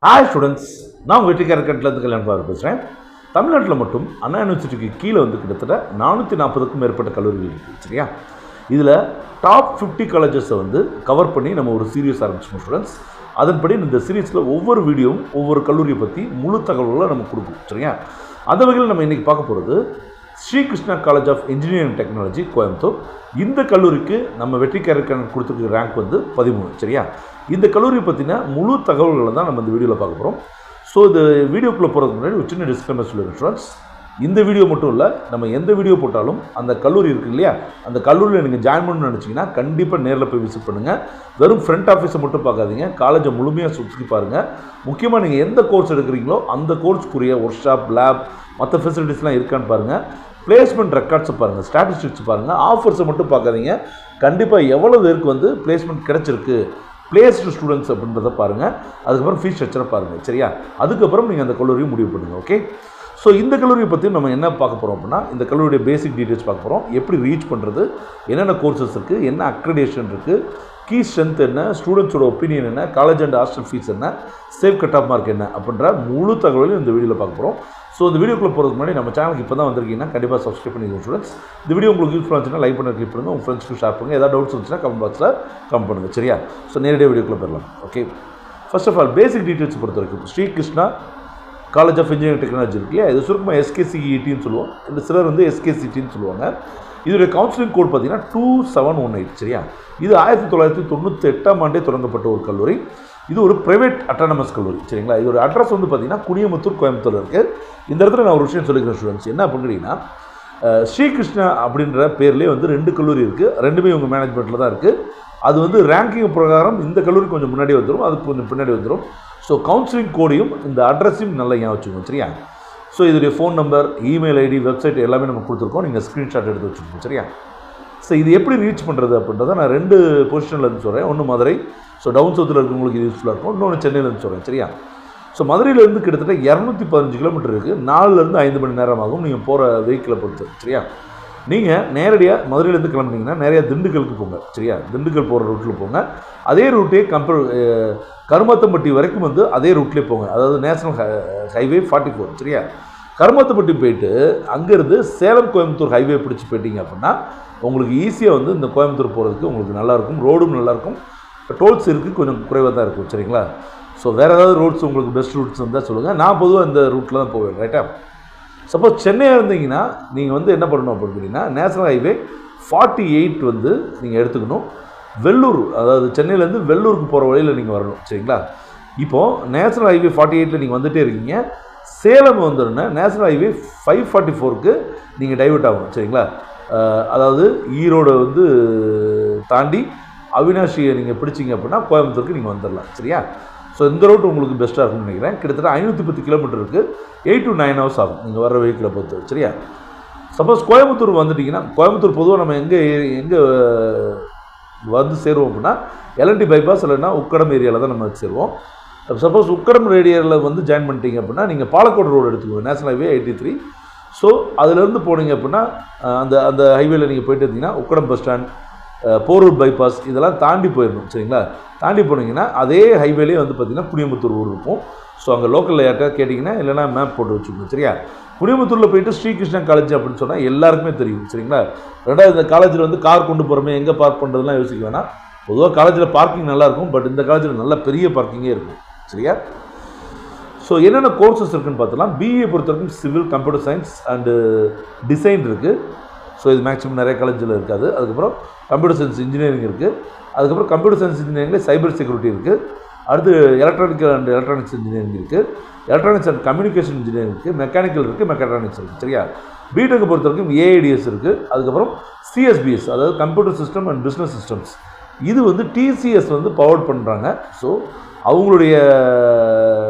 Hi students, நான் வெற்றிக்காரக்கட்டிலேருந்து கல்யாணம் பேசுகிறேன். தமிழ்நாட்டில் மட்டும் அண்ணா யூனிவர்சிட்டிக்கு கீழே வந்து கிட்டத்தட்ட 440க்கும் மேற்பட்ட கல்லூரிகள் இருக்குது. சரியா? இதில் டாப் 50 காலேஜஸை வந்து கவர் பண்ணி நம்ம ஒரு சீரியஸ் ஆரம்பிச்சோம் ஸ்டூடெண்ட்ஸ். அதன்படி இந்த சீரீஸில் ஒவ்வொரு வீடியோவும் ஒவ்வொரு கல்லூரியை பற்றி முழு தகவல்களை நம்ம கொடுக்கும். சரியா? அந்த வகையில் நம்ம இன்றைக்கி பார்க்க போகிறது Sri Krishna college of engineering technology Coimbatore. இந்த கல்லூரிக்கு நம்ம வெற்றிக்காரருக்கு கொடுத்துருக்க ரேங்க் வந்து 13. சரியா? இந்த கல்லூரியை பற்றின முழு தகவல்களை தான் நம்ம இந்த வீடியோவில் பார்க்க போகிறோம். ஸோ இந்த வீடியோக்குள்ளே போகிறதுக்கு முன்னாடி ஒரு சின்ன டிஸ்க்ளைமர் சொல்லுங்கள் ஸ்டூடெண்ட்ஸ். இந்த வீடியோ மட்டும் இல்லை, நம்ம எந்த வீடியோ போட்டாலும் அந்த கல்லூரி இருக்குது இல்லையா, அந்த கல்லூரியில் நீங்கள் ஜாயின் பண்ணணும்னு நினச்சிங்கன்னா கண்டிப்பாக நேரில் போய் விசிட் பண்ணுங்கள். வெறும் ஃப்ரண்ட் ஆஃபீஸை மட்டும் பார்க்காதீங்க, காலேஜை முழுமையாக சுற்றி பாருங்கள். முக்கியமாக நீங்கள் எந்த கோர்ஸ் எடுக்கிறீங்களோ அந்த கோர்ஸ்க்குரிய ஒர்க் ஷாப், லேப், மற்ற ஃபெசிலிட்டிஸ்லாம் இருக்கான்னு பாருங்கள். பிளேஸ்மெண்ட் ரெக்கார்ட்ஸை பாருங்கள், ஸ்டாட்டிஸ்டிக்ஸ் பாருங்கள். ஆஃபர்ஸை மட்டும் பார்க்காதீங்க. கண்டிப்பாக எவ்வளோ பேருக்கு வந்து பிளேஸ்மெண்ட் கிடச்சிருக்கு, பிளேஸ்டு ஸ்டூடெண்ட்ஸ் அப்படின்றத பாருங்கள். அதுக்கப்புறம் ஃபீஸ் ஸ்ட்ரக்சரை பாருங்கள். சரியா? அதுக்கப்புறம் நீங்கள் அந்த கல்லூரியை முடிவு பண்ணுங்கள். ஓகே? ஸோ இந்த கல்லூரியை பற்றி நம்ம என்ன பார்க்க போகிறோம் அப்படின்னா, இந்த கல்லூரியுடைய பேசிக் டீட்டெயில்ஸ் பார்க்க போகிறோம். எப்படி ரீச் பண்ணுறது, என்னென்ன கோர்சஸ் இருக்குது, என்ன அக்ரெடிடேஷன் இருக்குது, கீ ஸ்ட்ரென்த் என்ன, ஸ்டூடெண்ட்ஸோட ஒப்பீனியன் என்ன, காலேஜ் அண்ட் ஹாஸ்டல் ஃபீஸ் என்ன, சேஃப் கட் ஆஃப் மார்க் என்ன அப்படின்ற முழு தகவலையும் இந்த வீடியோவில் பார்க்க போகிறோம். ஸோ இந்த வீடியோக்குள்ளே போகிறதுக்கு முன்னாடி நம்ம சேனலுக்கு இப்போ தான் வந்திருக்கீங்கன்னா கண்டிப்பாக சப்ஸ்கிரைப் பண்ணிக்கோங்க ஸ்டூடெண்ட்ஸ். இந்த வீடியோ உங்களுக்கு யூஸ்ஃபுல்லாக இருந்துச்சுன்னா லைக் பண்ண கிளிக் பண்ணுங்கள், உங்கள் ஃப்ரெண்ட்ஸ்க்கு ஷேர் பண்ணுங்கள். ஏதாவது டவுட்ஸ் இருந்துச்சுன்னா கமெண்ட் பாக்ஸில் கமெண்ட் பண்ணுங்கள். சரியா? ஸோ நேரடியாக வீடியோக்குள்ளே போயிடலாம். Okay, first of all basic details பொறுத்த வரைக்கும் Sri Krishna college of engineering technology இருக்கு இல்லையா, இது சுருக்கமாக SKCETன்னு சொல்லுவோம். இந்த சிலர் வந்து SKCTன்னு சொல்லுவாங்க. இதோடைய கவுன்சிலிங் கோட் பார்த்தீங்கன்னா 2718. சரியா? இது 1998ஆம் ஆண்டே தொடங்கப்பட்ட ஒரு கல்லூரி. இது ஒரு ப்ரைவேட் அட்டானமஸ் கல்லூரி. சரிங்களா? இதோட அட்ரஸ் வந்து பார்த்தீங்கன்னா குனியமுத்தூர், கோயம்புத்தூர் இருக்குது. இந்த இடத்துல நான் ஒரு விஷயம் சொல்லிக்கிறேன் ஸ்டூடெண்ட்ஸ். என்ன அப்படின்னா, ஸ்ரீகிருஷ்ணா அப்படின்ற பேர்லேயே வந்து 2 கல்லூரி இருக்குது. ரெண்டுமே உங்கள் மேனேஜ்மெண்ட்டில் தான் இருக்குது. அது வந்து ரேங்கிங் பிரகாரம் இந்த கல்லூரி கொஞ்சம் முன்னாடி வந்துடும், அது கொஞ்சம் பின்னாடி வந்துடும். ஸோ கவுன்சிலிங் கோடையும் இந்த அட்ரஸையும் நல்லா ஞாபகம் வச்சுக்கோங்க. சரியா? ஸோ இதோடைய phone number, email ID, website எல்லாமே நம்ம கொடுத்துருக்கோம். நீங்கள் ஸ்க்ரீன்ஷாட் எடுத்து வச்சுக்கோங்க. சரியா? ஸோ இது எப்படி ரீச் பண்ணுறது அப்படின்றத நான் 2 பொசிஷனில் இருந்து சொல்கிறேன். ஒன்று மதுரை, ஸோ டவுன் சவுத்தில் இருக்கிறவங்களுக்கு இது யூஸ்ஃபுல்லாக இருக்கும். இன்னொன்று சென்னையிலேருந்து சொல்கிறேன். சரியா? ஸோ மதுரையிலேருந்து கிட்டத்தட்ட 215 கிலோமீட்டர் இருக்குது. 4லேருந்து 5 மணி நேரம் ஆகும் நீங்கள் போகிற வெஹிக்கிளை பொறுத்து. சரியா? நீங்கள் நேரடியாக மதுரையிலேருந்து கிளம்புனீங்கன்னா நிறையா திண்டுக்கலுக்கு போங்க. சரியா? திண்டுக்கல் போகிற ரூட்டில் போங்க. அதே ரூட்டே கருமாத்தம்பட்டி வரைக்கும் வந்து அதே ரூட்லேயே போங்க. அதாவது நேஷனல் ஹைவே 44. சரியா? கருமாத்தம்பட்டி போயிட்டு அங்கேருந்து சேலம் கோயம்புத்தூர் ஹைவே பிடிச்சி போயிட்டீங்க அப்படின்னா உங்களுக்கு ஈஸியாக வந்து இந்த கோயம்புத்தூர் போகிறதுக்கு உங்களுக்கு நல்லாயிருக்கும். ரோடும் நல்லாயிருக்கும், டோல்ஸ் இருக்குது, கொஞ்சம் குறைவாக தான் இருக்கும். சரிங்களா? ஸோ வேறு ஏதாவது ரோட்ஸ் உங்களுக்கு பெஸ்ட் ரூட்ஸ் இருந்தால் சொல்லுங்கள். நான் பொதுவாக இந்த ரூட்டில் தான் போவேன். ரைட்டா? சப்போஸ் சென்னையாக இருந்தீங்கன்னா நீங்கள் வந்து என்ன பண்ணணும் அப்படின்னா, நேஷனல் ஹைவே 48 வந்து நீங்கள் எடுத்துக்கணும். வெள்ளூர், அதாவது சென்னையிலேருந்து வெள்ளூருக்கு போகிற வழியில் நீங்கள் வரணும். சரிங்களா? இப்போது நேஷனல் ஹைவே 48 நீங்கள் வந்துகிட்டே இருக்கீங்க. சேலம் வந்துடுன்னா நேஷனல் ஹைவே 544க்கு நீங்கள் டைவர்ட் ஆகணும். சரிங்களா? அதாவது ஈரோடு வந்து தாண்டி அவினாஷியை நீங்கள் பிடிச்சிங்க அப்படின்னா கோயம்புத்தூருக்கு நீங்கள் வந்துடலாம். சரியா? ஸோ இந்த ரூட் உங்களுக்கு பெஸ்ட்டாக இருக்கும்னு நினைக்கிறேன். கிட்டத்தட்ட 510 கிலோமீட்டர் இருக்குது. 8 to 9 hours ஆகும் நீங்கள் வர வெஹிக்கிளை பொறுத்து. சரியா? சப்போஸ் கோயம்புத்தூர் வந்துட்டிங்கன்னா, கோயம்புத்தூர் பொதுவாக நம்ம எங்கே வந்து சேருவோம் அப்படின்னா எல்என்டி பைபாஸ் இல்லைன்னா உக்கடம் ஏரியாவில் தான் நம்ம சேருவோம். சப்போஸ் உக்கடம் ஏரியாவில் வந்து ஜாயின் பண்ணிட்டீங்க அப்படின்னா நீங்கள் பாலக்கோடு ரோடு எடுத்துக்கோங்க, நேஷனல் ஹைவே 83. ஸோ அதிலேருந்து போனீங்க அப்படின்னா அந்த ஹைவேல நீங்கள் போயிட்டு இருந்தீங்கன்னா Ukkadam bus stand, Porur bypass இதெல்லாம் தாண்டி போயிடணும். சரிங்களா? தாண்டி போனீங்கன்னா அதே ஹைவேலேயே வந்து பார்த்திங்கன்னா குனியமுத்தூர் ஊர் இருக்கும். ஸோ அங்கே லோக்கலில் யார்ட்டா கேட்டிங்கன்னா இல்லைனா மேப் போட்டு வச்சுக்கோங்க. சரியா? குனியமுத்தூரில் போயிட்டு ஸ்ரீகிருஷ்ணா காலேஜ் அப்படின்னு சொன்னால் எல்லாருக்குமே தெரியும். சரிங்களா? ரெண்டாவது இந்த காலேஜில் வந்து கார் கொண்டு போகிறோமே, எங்கே பார்க் பண்ணுறதுலாம் யோசிக்க வேணாம். பொதுவாக காலேஜில் பார்க்கிங் நல்லாயிருக்கும், பட் இந்த காலேஜில் நல்ல பெரிய பார்க்கிங்கே இருக்கும். சரியா? ஸோ என்னென்ன கோர்சஸ் இருக்குதுன்னு பார்த்தலாம். பிஏ பொறுத்த வரைக்கும் civil, computer science and design இருக்குது. ஸோ இது மேக்ஸிமம் நிறைய காலேஜில் இருக்காது. அதுக்கப்புறம் கம்ப்யூட்டர் சயின்ஸ் இன்ஜினியரிங் இருக்குது. அதுக்கப்புறம் கம்ப்யூட்டர் சயின்ஸ் இன்ஜினியரிங்கில் சைபர் செக்யூரிட்டி இருக்குது. அடுத்து எலக்ட்ரானிக்கல் அண்ட் எலக்ட்ரானிக்ஸ் இன்ஜினியரிங் இருக்குது. எலக்ட்ரானிக்ஸ் அண்ட் கம்யூனிகேஷன் இன்ஜினியரிங் இருக்குது. மெக்கானிக்கல் இருக்குது, மெக்காட்ரானிக்ஸ் இருக்குது. சரியா? பிடெக் பொறுத்த வரைக்கும் ஏஐடிஎஸ் இருக்குது. அதுக்கப்புறம் சிஎஸ்பிஎஸ், அதாவது computer system and business systems, இது வந்து டிசிஎஸ் வந்து பவர்ட் பண்ணுறாங்க. ஸோ அவங்களுடைய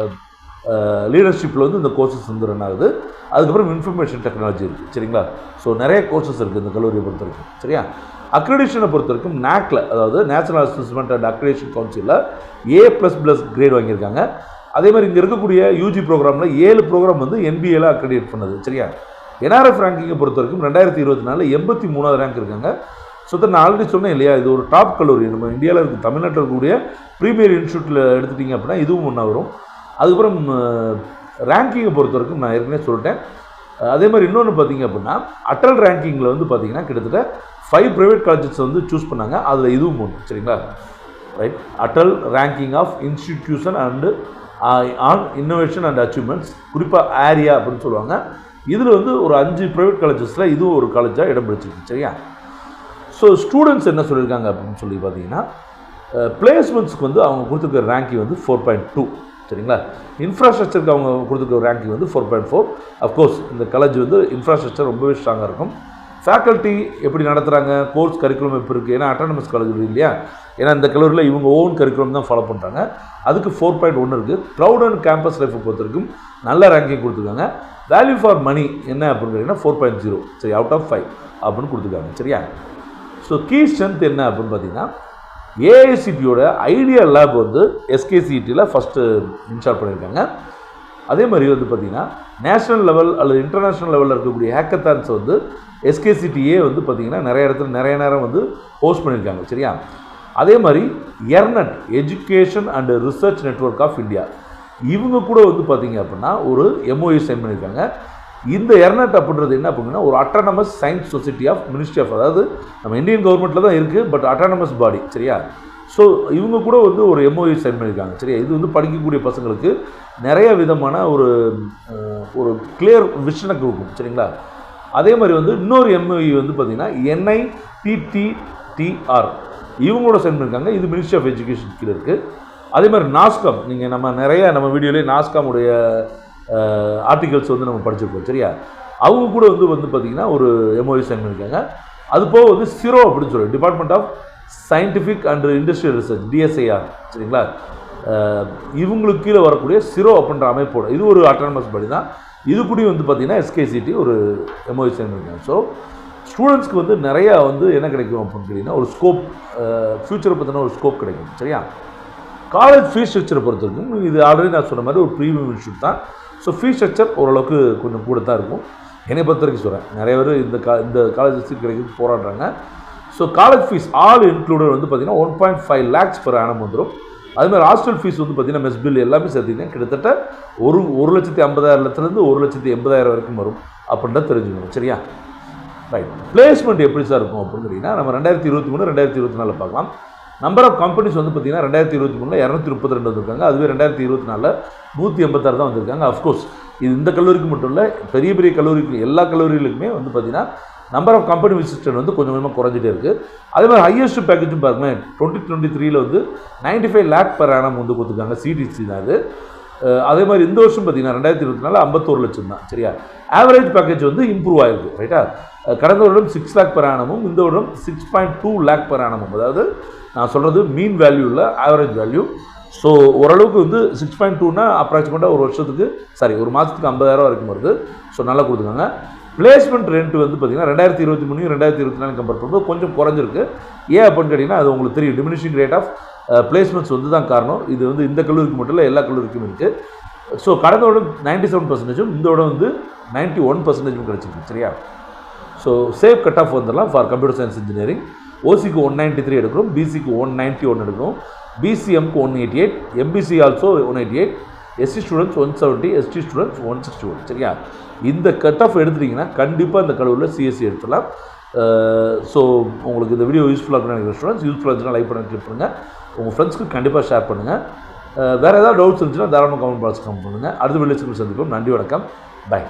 லீடர்ஷிப்பில் வந்து இந்த கோர்சஸ் வந்து ரன் ஆகுது. அதுக்கப்புறம் இன்ஃபர்மேஷன் டெக்னாலஜி இருக்குது. சரிங்களா? ஸோ நிறைய கோர்சஸ் இருக்குது இந்த கல்லூரியை பொறுத்த வரைக்கும். சரியா? அக்ரெடிஷனை பொறுத்த வரைக்கும் NAACல, அதாவது நேஷனல் அசஸ்மெண்ட் அண்ட் அக்ரெடிஷன் கவுன்சிலில் A++ கிரேட் வாங்கியிருக்காங்க. அதே மாதிரி இங்கே இருக்கக்கூடிய யூஜி ப்ரோக்ராமில் 7 ப்ரோக்ராம் வந்து NBA அக்ரெடிட் பண்ணது. சரியா? NRF ரேங்கிங்கை பொறுத்த வரைக்கும் 2024 83வது ரேங்க் இருக்காங்க. ஸோ நான் ஆல்ரெடி சொன்னேன் இல்லையா, இது ஒரு டாப் கல்லூரி. நம்ம இந்தியாவில் இருக்குது, தமிழ்நாட்டில் இருக்கக்கூடிய ப்ரீமியர் இன்ஸ்டியூட்டில் எடுத்துட்டிங்க அப்படின்னா இதுவும் ஒன்றா வரும். அதுக்கப்புறம் ரேங்கிங்கை பொறுத்த வரைக்கும் நான் ஏற்கனவே சொல்லிட்டேன். அதே மாதிரி இன்னொன்று பார்த்தீங்க அப்படின்னா அட்டல் ரேங்கிங்கில் வந்து பார்த்தீங்கன்னா கிட்டத்தட்ட 5 ப்ரைவேட் காலேஜஸ் வந்து சூஸ் பண்ணாங்க. அதில் இதுவும் ஒன்று. சரிங்களா? Right. Atal ranking of institution and on innovation and achievements, குறிப்பாக ஏரியா அப்படின்னு சொல்லுவாங்க. இதில் வந்து ஒரு 5 ப்ரைவேட் காலேஜஸில் இதுவும் ஒரு காலேஜாக இடம் பிடிச்சிருக்கு. சரியா? ஸோ ஸ்டூடெண்ட்ஸ் என்ன சொல்லியிருக்காங்க அப்படின்னு சொல்லி பார்த்தீங்கன்னா பிளேஸ்மெண்ட்ஸ்க்கு வந்து அவங்க கொடுத்துருக்க ரேங்கிங் வந்து 4.2. சரிங்களா? இன்ஃப்ராஸ்ட்ரக்சருக்கு அவங்க கொடுத்துருக்க ரேங்கிங் வந்து 4.4. அஃப்கோர்ஸ் இந்த காலேஜ் வந்து இன்ஃப்ராஸ்ட்ரக்சர் ரொம்பவே ஸ்ட்ராங்காக இருக்கும். ஃபேக்கல்ட்டி எப்படி நடத்துகிறாங்க, கோர்ஸ் கரிக்குலம் எப்படி இருக்குது, ஏன்னா அட்டானமஸ் காலேஜ் இல்லையா, ஏன்னா இந்த கல்லூரியில் இவங்க ஓன் கரிக்குலம் தான் ஃபாலோ பண்ணுறாங்க. அதுக்கு 4.1 இருக்குது. க்ரௌட் அண்ட் கேம்பஸ் லைஃப்பை பொறுத்த வரைக்கும் நல்ல ரேங்கிங் கொடுத்துருக்காங்க. வேல்யூ ஃபார் மணி என்ன அப்படின்னு கேட்டிங்கன்னா 4.0. சரி, அவுட் ஆஃப் 5 அப்படின்னு கொடுத்துருக்காங்க. சரியா? ஸோ கீ ஸ்ட்ரென்த் என்ன அப்படின்னு பார்த்தீங்கன்னா ஏஐசிடியோட ஐடியா லேப் வந்து எஸ்கேசிடியில் ஃபஸ்ட்டு இன்ஸ்டால் பண்ணியிருக்காங்க. அதே மாதிரி வந்து பார்த்திங்கன்னா நேஷ்னல் லெவல் அல்லது இன்டர்நேஷ்னல் லெவலில் இருக்கக்கூடிய ஹேக்கத்தான்ஸ் வந்து எஸ்கேசிடியே வந்து பார்த்திங்கன்னா நிறைய இடத்துல நிறைய நேரம் வந்து ஹோஸ்ட் பண்ணியிருக்காங்க. சரியா? அதே மாதிரி ERNET education and research network of India இவங்க கூட வந்து பார்த்திங்க அப்படின்னா ஒரு எம்ஓயு சைன் பண்ணியிருக்காங்க. இந்த எர்நெட் அப்படின்றது என்ன அப்படின்னா ஒரு autonomous science society of ministry of, அதாவது நம்ம இந்தியன் கவர்மெண்ட்டில் தான் இருக்குது, பட் அட்டானமஸ் பாடி. சரியா? ஸோ இவங்க கூட வந்து ஒரு எம்ஓயு சைன் பண்ணியிருக்காங்க. சரியா? இது வந்து படிக்கக்கூடிய பசங்களுக்கு நிறைய விதமான ஒரு கிளியர் விஷனை கொடுக்கும். சரிங்களா? அதே மாதிரி வந்து இன்னொரு எம்ஓயு வந்து பார்த்திங்கன்னா NITTTR இவங்களோட சைன் பண்ணியிருக்காங்க. இது மினிஸ்ட்ரி ஆஃப் எஜுகேஷன் கீழே இருக்குது. அதே மாதிரி நாஸ்காம், நீங்கள் நம்ம வீடியோலேயே நாஸ்காமுடைய ஆர்டிகல்ஸ் வந்து நம்ம படிச்சிருக்கோம். சரியா? அவங்க கூட வந்து பார்த்திங்கன்னா ஒரு எம்ஓயு சைன் பண்ணியிருக்காங்க. அது போக வந்து சிரோ அப்படின்னு சொல்லி department of scientific and industrial research DSIR. சரிங்களா? இவங்களுக்கு கீழே வரக்கூடிய சிரோ அப்படின்ற அமைப்போட இது ஒரு அட்டானமஸ் பாடி தான். இது கூட வந்து பார்த்திங்கன்னா எஸ்கேசிடி ஒரு எம்ஓயு சைன் பண்ணியிருக்காங்க. ஸோ ஸ்டூடெண்ட்ஸ்க்கு வந்து நிறையா வந்து என்ன கிடைக்கும் அப்படின்னு கேட்டிங்கன்னா ஒரு ஸ்கோப், ஃப்யூச்சரை பற்றின ஒரு ஸ்கோப் கிடைக்கும். சரியா? காலேஜ் ஃபீஸ் ஸ்ட்ரக்சரை பொறுத்த வரைக்கும் இது ஆல்ரெடி நான் சொன்ன மாதிரி ஒரு ப்ரீமியம் இன்ஸ்டியூட் தான். ஸோ ஃபீஸ் ஸ்ட்ரக்சர் ஓரளவுக்கு கொஞ்சம் கூட தான் இருக்கும். என்னை பொறுத்த வரைக்கும் சொல்கிறேன், நிறைய பேர் இந்த காலேஜ் சீட் கிடைக்கிறது போராடுறாங்க. So college fees all included வந்து பார்த்திங்கன்னா 1.5 lakhs per annum வந்துடும். அதுமாதிரி ஹாஸ்டல் ஃபீஸ் வந்து பார்த்திங்கன்னா மெஸ் பில் எல்லாமே சேர்த்திங்கன்னா கிட்டத்தட்ட 1,50,000 1,80,000 வரைக்கும் வரும் அப்படின்றத தெரிஞ்சுக்கணும். சரியா? ரைட். பிளேஸ்மெண்ட் எப்படி சார் இருக்கும் அப்படின்னு கேட்டிங்கன்னா நம்ம 2023 2024 பார்க்கலாம். நம்பர் ஆஃப் கம்பெனிஸ் வந்து பார்த்திங்கன்னா 2023 232 வந்திருக்காங்க. அதுவே 2024 186 தான் வந்திருக்காங்க. அஃப்கோர்ஸ் இது இந்த கல்லூரிக்கு மட்டும் இல்லை, பெரிய பெரிய கல்லூரிக்கு எல்லா கல்லூரிகளுக்குமே வந்து பார்த்திங்கன்னா நம்பர் ஆஃப் கம்பெனி விசிட்டர் வந்து கொஞ்சம் கொஞ்சமாக குறைஞ்சிட்டே இருக்குது. அதே மாதிரி ஹையஸ்ட் பேக்கேஜும் பாருங்களேன் 2023 வந்து 95 lakh per annum வந்து கொடுத்துருக்காங்க. CTC தான் அது. அதே மாதிரி இந்த வருஷம் பார்த்திங்கன்னா 2024 51 லட்சம் தான். சரியா? ஆவரேஜ் பேக்கேஜ் வந்து இம்ப்ரூவ் ஆகிருக்கு. ரைட்டா? கடந்த வருடம் 6 lakh per annum, இந்த வருடம் 6.2 lakh per annum. அதாவது நான் சொல்கிறது மீன் வேல்யூ இல்லை, ஆவரேஜ் வேல்யூ. ஸோ ஓரளவுக்கு வந்து 6.2னா அப்ராக்சிமேட்டாக ஒரு மாதத்துக்கு 50,000 வரைக்கும் வருது. ஸோ நல்லா கொடுத்துருக்காங்க. பிளேஸ்மெண்ட் ரெண்ட் வந்து பார்த்திங்கன்னா 2023 2024 கம்பேர் பண்ணும்போது கொஞ்சம் குறைஞ்சிருக்கு. ஏன் அப்படின்னு கேட்டிங்கன்னா அது உங்களுக்கு தெரியும், டிமினிஷிங் ரேட் ஆஃப் பிளேஸ்மெண்ட்ஸ் வந்து தான் காரணம். இது வந்து இந்த கல்லூரிக்கு மட்டும் இல்லை, எல்லா கல்லூரிக்கும் இருக்குது. ஸோ கடந்த வருடம் 97%, இந்த வருடம் வந்து 91% கிடச்சிருக்கு. சரியா? ஸோ சேஃப் கட் ஆஃப் வந்துடலாம் ஃபார் கம்ப்யூட்டர் சயின்ஸ் இன்ஜினியரிங். ஓசிக்கு 193 எடுக்கணும், பிசிக்கு 191 எடுக்கணும், பிசிஎம்க்கு 188, MBC also 188, SC students 170, ST students 161. சரியா? இந்த கட் ஆஃப் எடுத்துட்டிங்கன்னா கண்டிப்பாக இந்த கல்லூரியில் சிஎஸ்சி எடுத்துடலாம். ஸோ உங்களுக்கு இந்த வீடியோ யூஸ்ஃபுல்லாக இருக்குன்னு நினைக்கிற ஸ்டூடெண்ட்ஸ் யூஸ்ஃபுல்லாக இருந்துச்சுன்னா லைக் பண்ணி கிளிக் பண்ணுங்கள். உங்கள் ஃப்ரெண்ட்ஸ்க்கு கண்டிப்பாக ஷேர் பண்ணுங்கள். வேறு ஏதாவது டவுட்ஸ் இருந்துச்சுன்னா தாராளமாக கமெண்ட் பாக்ஸ் கமெண்ட் பண்ணுங்கள். அடுத்த வீடியோஸ் சந்திப்போம். நன்றி, வணக்கம், பை.